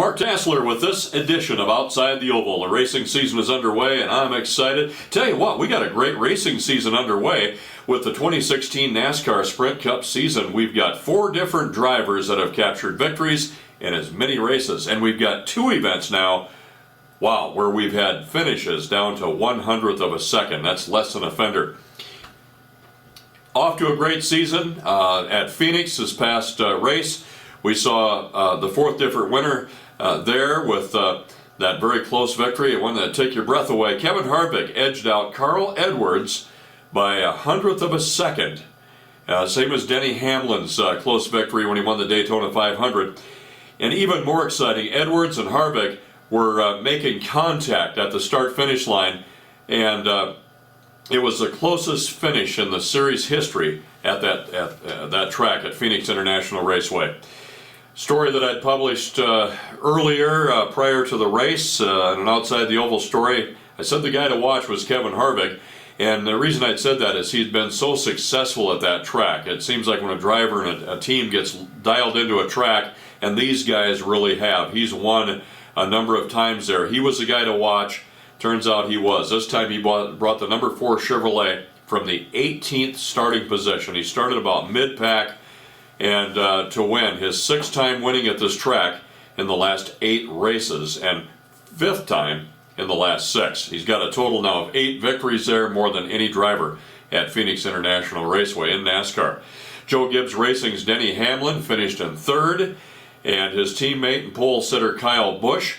Mark Tassler with this edition of Outside the Oval. The racing season is underway and I'm excited. Tell you what, we got a great racing season underway with the 2016 NASCAR Sprint Cup season. We've got 4 different drivers that have captured victories in as many races, and we've got 2 events now, wow, where we've had finishes down to 1/100th of a second. That's less than a fender. Off to a great season at Phoenix this past race. We saw the 4th different winner there with that very close victory, one that took your breath away. Kevin Harvick edged out Carl Edwards by 1/100th of a second. Same as Denny Hamlin's close victory when he won the Daytona 500. And even more exciting, Edwards and Harvick were making contact at the start-finish line, and it was the closest finish in the series history at that track at Phoenix International Raceway. Story that I'd published earlier prior to the race, an Outside the Oval story. I said the guy to watch was Kevin Harvick, and the reason I'd said that is he's been so successful at that track. It seems like when a driver and a team gets dialed into a track, and these guys really have. He's won a number of times there. He was the guy to watch. Turns out he was. This time he brought the number 4 Chevrolet from the 18th starting position. He started about mid-pack, and to win his 6th time winning at this track in the last 8 races, and 5th time in the last 6. He's got a total now of 8 victories there, more than any driver at Phoenix International Raceway in NASCAR. Joe Gibbs Racing's Denny Hamlin finished in 3rd, and his teammate and pole sitter Kyle Busch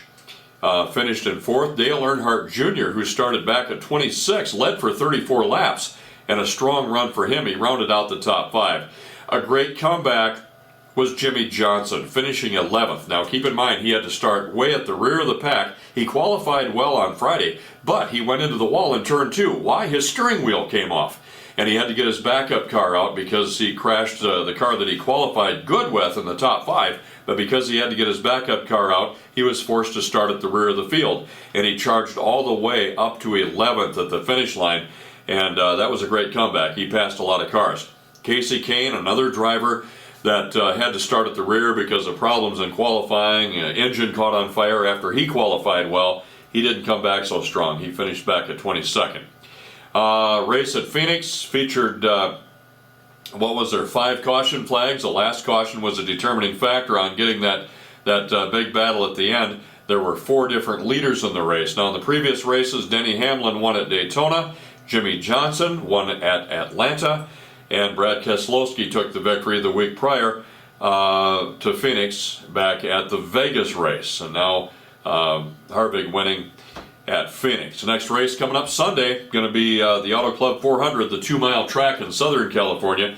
finished in 4th. Dale Earnhardt Jr., who started back at 26, led for 34 laps, and a strong run for him. He rounded out the top 5. A great comeback was Jimmie Johnson, finishing 11th. Now keep in mind, he had to start way at the rear of the pack. He qualified well on Friday, but he went into the wall in turn 2. Why? His steering wheel came off, and he had to get his backup car out because he crashed the car that he qualified good with in the top 5. But because he had to get his backup car out, he was forced to start at the rear of the field, and he charged all the way up to 11th at the finish line, and that was a great comeback. He passed a lot of cars. Casey Kane, another driver that had to start at the rear because of problems in qualifying. Engine caught on fire after he qualified well. He didn't come back so strong. He finished back at 22nd. Race at Phoenix featured, 5 caution flags. The last caution was a determining factor on getting that big battle at the end. There were 4 different leaders in the race. Now in the previous races, Denny Hamlin won at Daytona, Jimmie Johnson won at Atlanta, and Brad Keselowski took the victory the week prior to Phoenix back at the Vegas race. And now Harvick winning at Phoenix. The next race coming up Sunday, going to be the Auto Club 400, the 2-mile track in Southern California.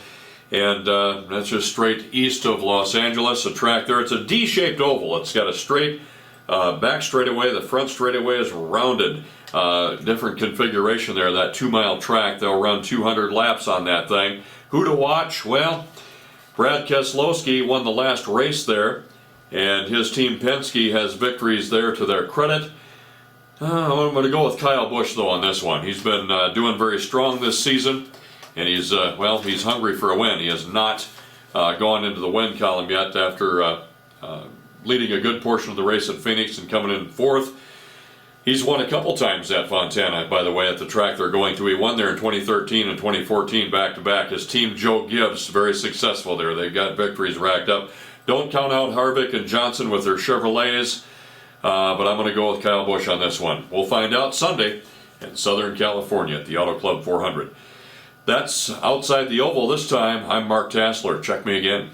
And that's just straight east of Los Angeles, a track there. It's a D-shaped oval. It's got a straight back straightaway. The front straightaway is rounded. Different configuration there, that 2-mile track. They'll run 200 laps on that thing. Who to watch? Well, Brad Keselowski won the last race there, and his team Penske has victories there to their credit. I'm going to go with Kyle Busch though on this one. He's been doing very strong this season, and he's he's hungry for a win. He has not gone into the win column yet after leading a good portion of the race at Phoenix and coming in 4th. He's won a couple times at Fontana, by the way, at the track they're going to. He won there in 2013 and 2014 back-to-back. His team, Joe Gibbs, very successful there. They've got victories racked up. Don't count out Harvick and Johnson with their Chevrolets, but I'm going to go with Kyle Busch on this one. We'll find out Sunday in Southern California at the Auto Club 400. That's Outside the Oval this time. I'm Mark Tassler. Check me again.